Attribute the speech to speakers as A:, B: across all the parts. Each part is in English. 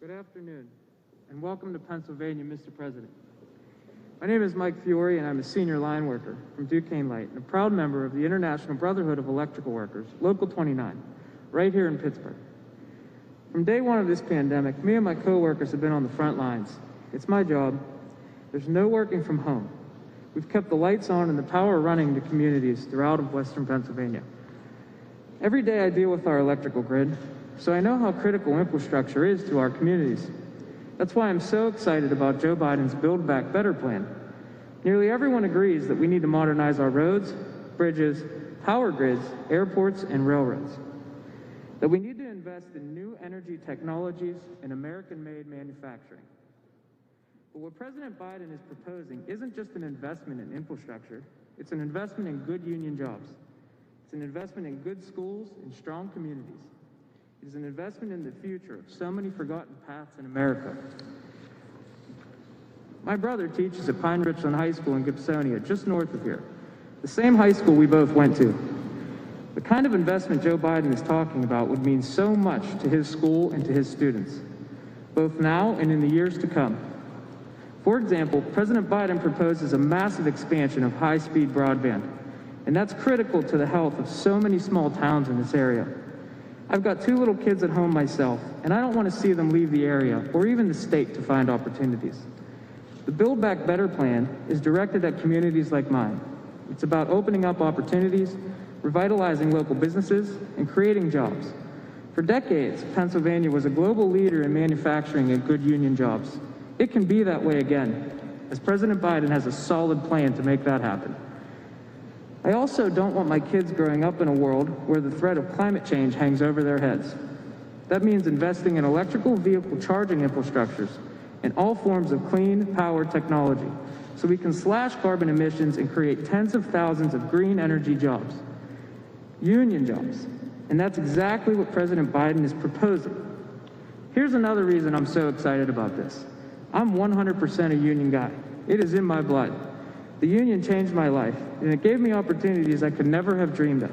A: Good afternoon, and welcome to Pennsylvania, Mr. President. My name is Mike Fiore, and I'm a senior line worker from Duquesne Light and a proud member of the International Brotherhood of Electrical Workers, Local 29, right here in Pittsburgh. From day one of this pandemic, me and my co-workers have been on the front lines. It's my job. There's no working from home. We've kept the lights on and the power running to communities throughout Western Pennsylvania. Every day I deal with our electrical grid, so I know how critical infrastructure is to our communities. That's why I'm so excited about Joe Biden's Build Back Better plan. Nearly everyone agrees that we need to modernize our roads, bridges, power grids, airports, and railroads. That we need to invest in new energy technologies and American-made manufacturing. But what President Biden is proposing isn't just an investment in infrastructure, it's an investment in good union jobs. It's an investment in good schools and strong communities. It is an investment in the future of so many forgotten paths in America. My brother teaches at Pine Richland High School in Gibsonia, just north of here, the same high school we both went to. The kind of investment Joe Biden is talking about would mean so much to his school and to his students, both now and in the years to come. For example, President Biden proposes a massive expansion of high-speed broadband, and that's critical to the health of so many small towns in this area. I've got 2 little kids at home myself, and I don't want to see them leave the area or even the state to find opportunities. The Build Back Better plan is directed at communities like mine. It's about opening up opportunities, revitalizing local businesses, and creating jobs. For decades, Pennsylvania was a global leader in manufacturing and good union jobs. It can be that way again, as President Biden has a solid plan to make that happen. I also don't want my kids growing up in a world where the threat of climate change hangs over their heads. That means investing in electrical vehicle charging infrastructures and all forms of clean power technology so we can slash carbon emissions and create tens of thousands of green energy jobs, union jobs. And that's exactly what President Biden is proposing. Here's another reason I'm so excited about this. I'm 100% a union guy. It is in my blood. The union changed my life, and it gave me opportunities I could never have dreamed of.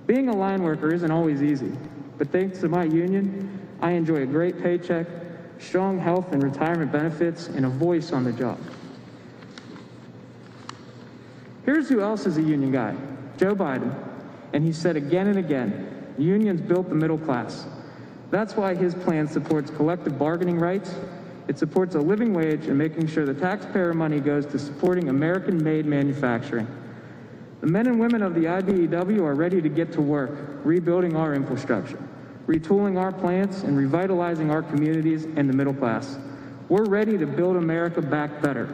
A: Being a line worker isn't always easy, but thanks to my union, I enjoy a great paycheck, strong health and retirement benefits, and a voice on the job. Here's who else is a union guy, Joe Biden, and he said again and again, unions built the middle class. That's why his plan supports collective bargaining rights. It supports a living wage and making sure the taxpayer money goes to supporting American-made manufacturing. The men and women of the IBEW are ready to get to work, rebuilding our infrastructure, retooling our plants, and revitalizing our communities and the middle class. We're ready to build America back better.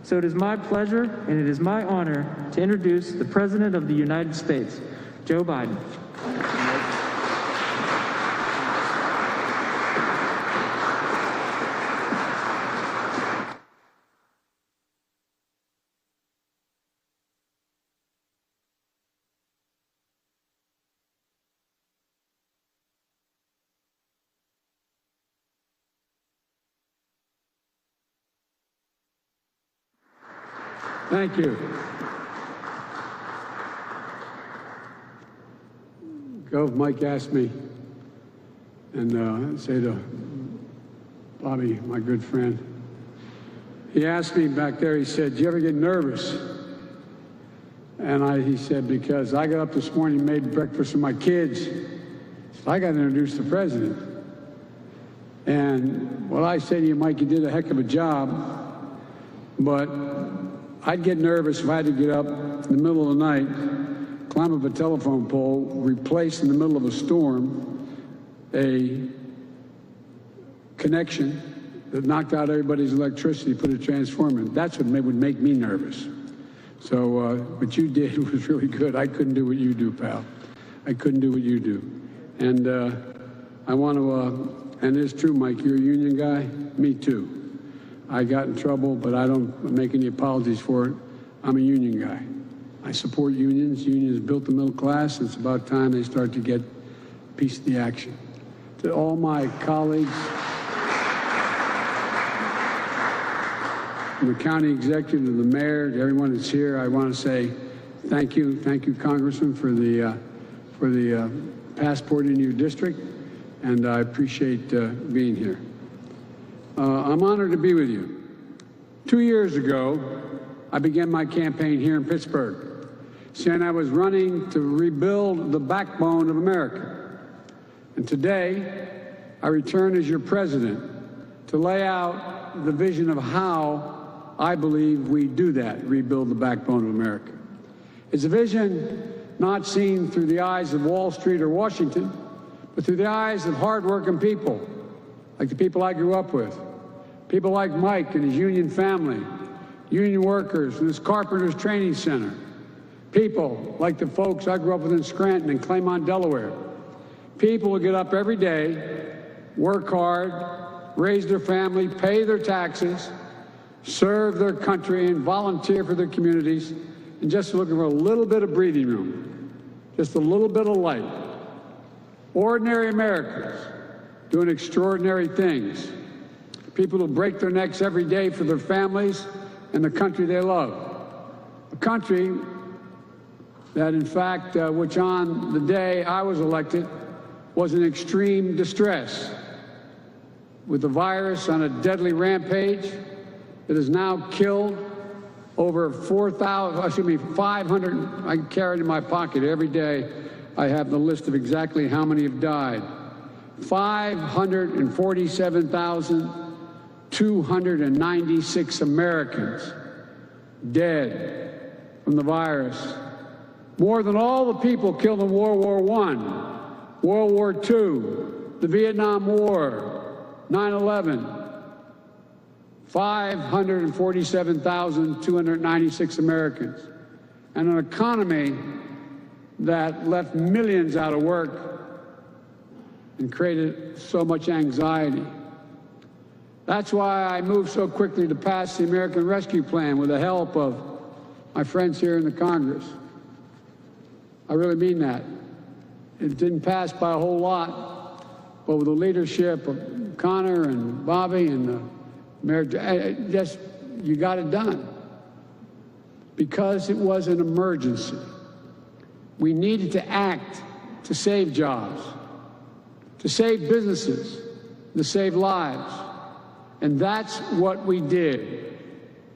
A: So it is my pleasure and it is my honor to introduce the President of the United States, Joe Biden.
B: Thank you. Gov, Mike asked me, and say to Bobby, my good friend, he asked me back there, he said, do you ever get nervous? And he said, because I got up this morning and made breakfast for my kids, so I got to introduce the president. And what I say to you, Mike, you did a heck of a job, but I'd get nervous if I had to get up in the middle of the night, climb up a telephone pole, replace in the middle of a storm a connection that knocked out everybody's electricity, put a transformer in. That's what would make me nervous. So what you did was really good. I couldn't do what you do, pal. I couldn't do what you do. And I want to, and it's true, Mike, you're a union guy. Me too. I got in trouble, but I don't make any apologies for it. I'm a union guy. I support unions. Unions built the middle class. It's about time they start to get a piece of the action. To all my colleagues, from the county executive to the mayor, to everyone that's here, I want to say thank you. Thank you, Congressman, for the passport in your district, and I appreciate being here. I'm honored to be with you. 2 years ago, I began my campaign here in Pittsburgh, saying I was running to rebuild the backbone of America. And today, I return as your president to lay out the vision of how I believe we do that, rebuild the backbone of America. It's a vision not seen through the eyes of Wall Street or Washington, but through the eyes of hardworking people, like the people I grew up with. People like Mike and his union family, union workers and his Carpenters Training Center. People like the folks I grew up with in Scranton and Claymont, Delaware. People who get up every day, work hard, raise their family, pay their taxes, serve their country, and volunteer for their communities, and just looking for a little bit of breathing room, just a little bit of light. Ordinary Americans doing extraordinary things. People who break their necks every day for their families and the country they love. A country that, in fact, which on the day I was elected was in extreme distress, with the virus on a deadly rampage that has now killed over 500, I carry it in my pocket every day. I have the list of exactly how many have died. 547,296 Americans dead from the virus. More than all the people killed in World War I, World War II, the Vietnam War, 9/11. 547,296 Americans. And an economy that left millions out of work and created so much anxiety. That's why I moved so quickly to pass the American Rescue Plan with the help of my friends here in the Congress. I really mean that. It didn't pass by a whole lot, but with the leadership of Connor and Bobby and Mayor, you got it done. Because it was an emergency. We needed to act to save jobs, to save businesses, to save lives. And that's what we did.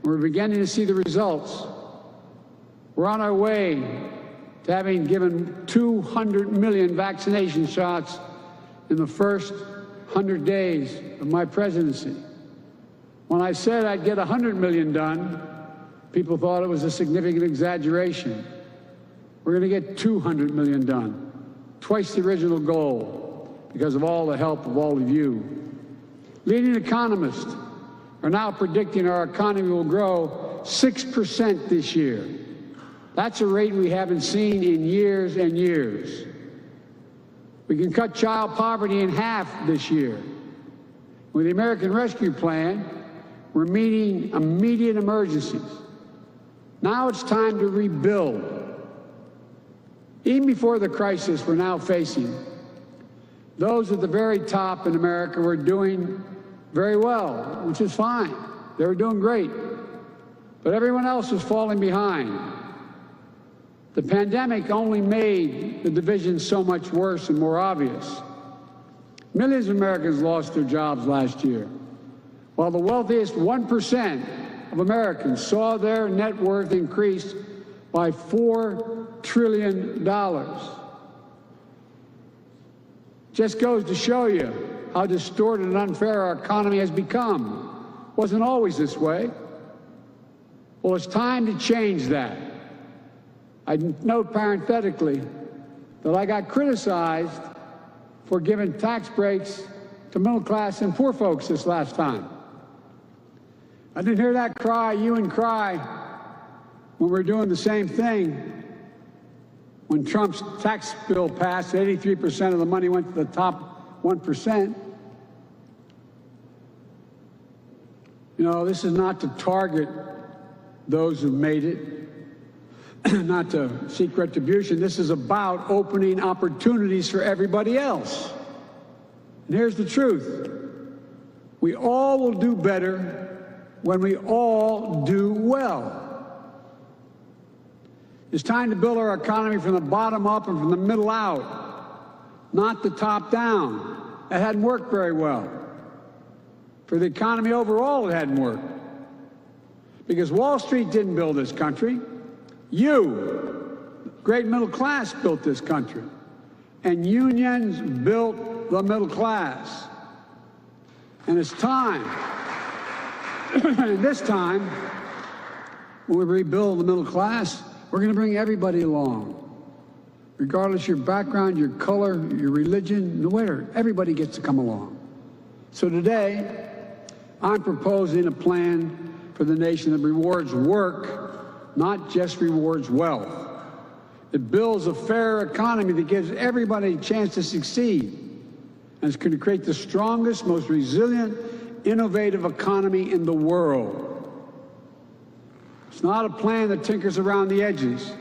B: We're beginning to see the results. We're on our way to having given 200 million vaccination shots in the first 100 days of my presidency. When I said I'd get 100 million done, people thought it was a significant exaggeration. We're going to get 200 million done, twice the original goal, because of all the help of all of you. Leading economists are now predicting our economy will grow 6% this year. That's a rate we haven't seen in years and years. We can cut child poverty in half this year. With the American Rescue Plan, we're meeting immediate emergencies. Now it's time to rebuild. Even before the crisis we're now facing, those at the very top in America were doing very well, which is fine. They were doing great. But everyone else was falling behind. The pandemic only made the division so much worse and more obvious. Millions of Americans lost their jobs last year, while the wealthiest 1% of Americans saw their net worth increase by $4 trillion. Just goes to show you how distorted and unfair our economy has become. It wasn't always this way. Well, it's time to change that. I note parenthetically that I got criticized for giving tax breaks to middle class and poor folks this last time. I didn't hear that cry, you and cry, when we were doing the same thing. When Trump's tax bill passed, 83% of the money went to the top 1%. You know, this is not to target those who made it, not to seek retribution. This is about opening opportunities for everybody else. And here's the truth. We all will do better when we all do well. It's time to build our economy from the bottom up and from the middle out, not the top down. It hadn't worked very well. For the economy overall, it hadn't worked. Because Wall Street didn't build this country. You, great middle class, built this country. And unions built the middle class. And it's time, and this time, when we rebuild the middle class, we're going to bring everybody along. Regardless of your background, your color, your religion, no matter, everybody gets to come along. So today, I'm proposing a plan for the nation that rewards work, not just rewards wealth. It builds a fair economy that gives everybody a chance to succeed. And it's going to create the strongest, most resilient, innovative economy in the world. It's not a plan that tinkers around the edges.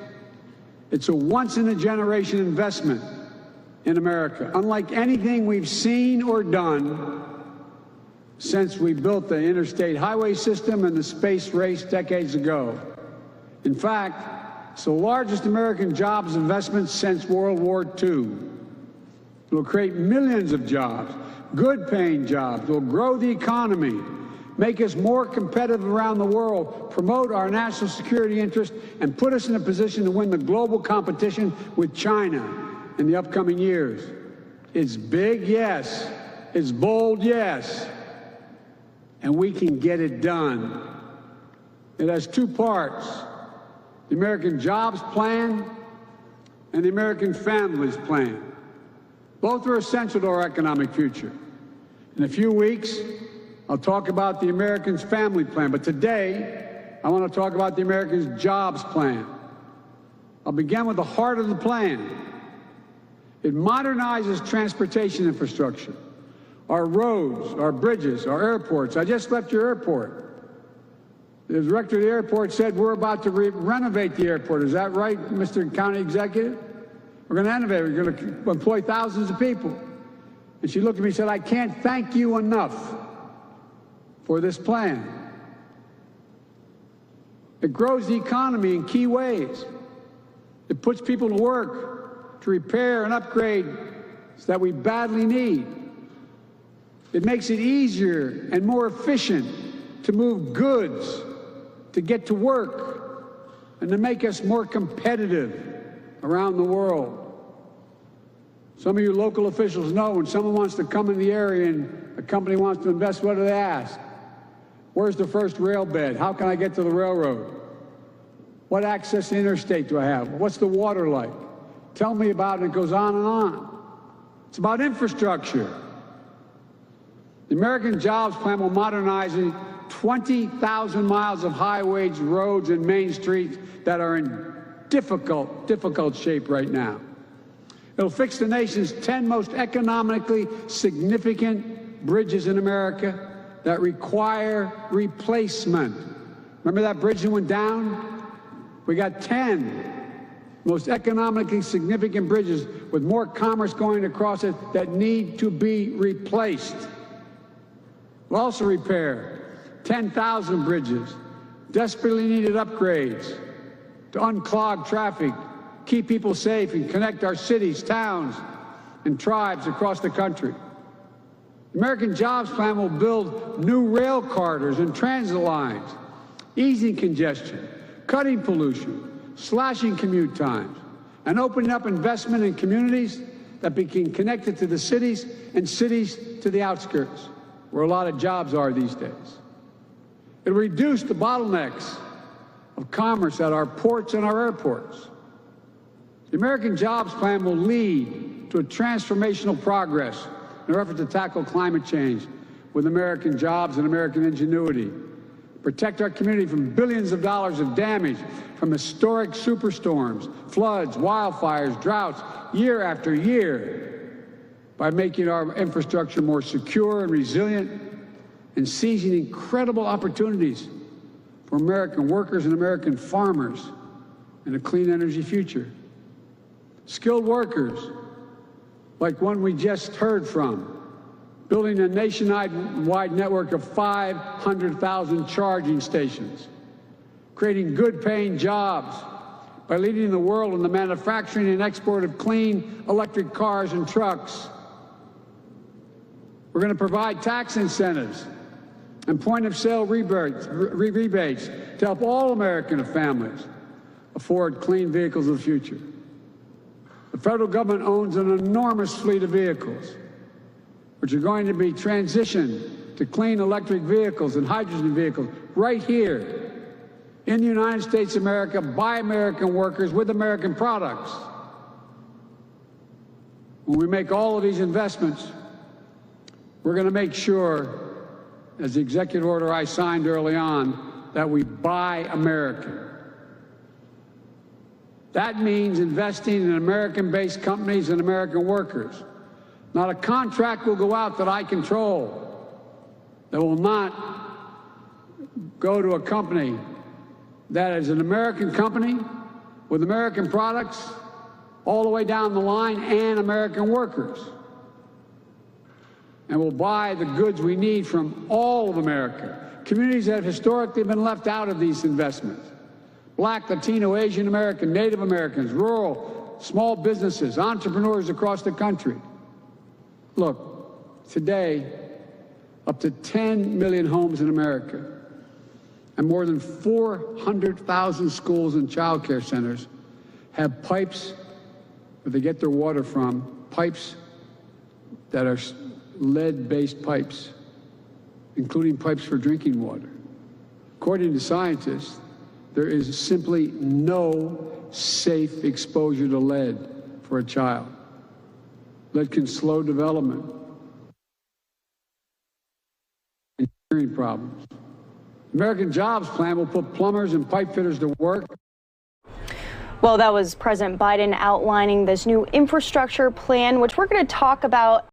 B: It's a once-in-a-generation investment in America, unlike anything we've seen or done since we built the interstate highway system and the space race decades ago. In fact, it's the largest American jobs investment since World War II. It will create millions of jobs, good-paying jobs. It will grow the economy, make us more competitive around the world, promote our national security interests, and put us in a position to win the global competition with China in the upcoming years. It's big, yes. It's bold, yes. And we can get it done. It has two parts: the American Jobs Plan and the American Families Plan. Both are essential to our economic future. In a few weeks, I'll talk about the American Family Plan, but today, I want to talk about the American Jobs Plan. I'll begin with the heart of the plan. It modernizes transportation infrastructure, our roads, our bridges, our airports. I just left your airport. The director of the airport said we're about to renovate the airport. Is that right, Mr. County Executive? We're going to innovate. We're going to employ thousands of people. And she looked at me and said, I can't thank you enough for this plan. It grows the economy in key ways. It puts people to work to repair and upgrade that we badly need. It makes it easier and more efficient to move goods, to get to work, and to make us more competitive around the world. Some of you local officials know when someone wants to come in the area and a company wants to invest, what do they ask? Where's the first rail bed? How can I get to the railroad? What access to interstate do I have? What's the water like? Tell me about it. It goes on and on. It's about infrastructure. The American Jobs Plan will modernize 20,000 miles of highways, roads, and main streets that are in difficult shape right now. It'll fix the nation's 10 most economically significant bridges in America that require replacement. Remember that bridge that went down? We got 10 most economically significant bridges with more commerce going across it that need to be replaced. We'll also repair 10,000 bridges, desperately needed upgrades to unclog traffic, keep people safe, and connect our cities, towns, and tribes across the country. The American Jobs Plan will build new rail corridors and transit lines, easing congestion, cutting pollution, slashing commute times, and opening up investment in communities that become connected to the cities and cities to the outskirts, where a lot of jobs are these days. It'll reduce the bottlenecks of commerce at our ports and our airports. The American Jobs Plan will lead to a transformational progress in our effort to tackle climate change with American jobs and American ingenuity, protect our community from billions of dollars of damage from historic superstorms, floods, wildfires, droughts, year after year, by making our infrastructure more secure and resilient and seizing incredible opportunities for American workers and American farmers in a clean energy future. Skilled workers, like one we just heard from, building a nationwide network of 500,000 charging stations, creating good-paying jobs by leading the world in the manufacturing and export of clean electric cars and trucks. We're going to provide tax incentives and point-of-sale rebates to help all American families afford clean vehicles of the future. The federal government owns an enormous fleet of vehicles, which are going to be transitioned to clean electric vehicles and hydrogen vehicles right here in the United States of America by American workers with American products. When we make all of these investments, we're going to make sure, as the executive order I signed early on, that we buy American. That means investing in American-based companies and American workers. Not a contract will go out that I control that will not go to a company that is an American company with American products all the way down the line and American workers. And we'll buy the goods we need from all of America. Communities that have historically been left out of these investments. Black, Latino, Asian American, Native Americans, rural, small businesses, entrepreneurs across the country. Look, today, up to 10 million homes in America and more than 400,000 schools and child care centers have pipes where they get their water from, pipes that are lead-based pipes, including pipes for drinking water. According to scientists, there is simply no safe exposure to lead for a child. Lead can slow development and hearing problems. The American Jobs Plan will put plumbers and pipe fitters to work.
C: Well, that was President Biden outlining this new infrastructure plan, which we're going to talk about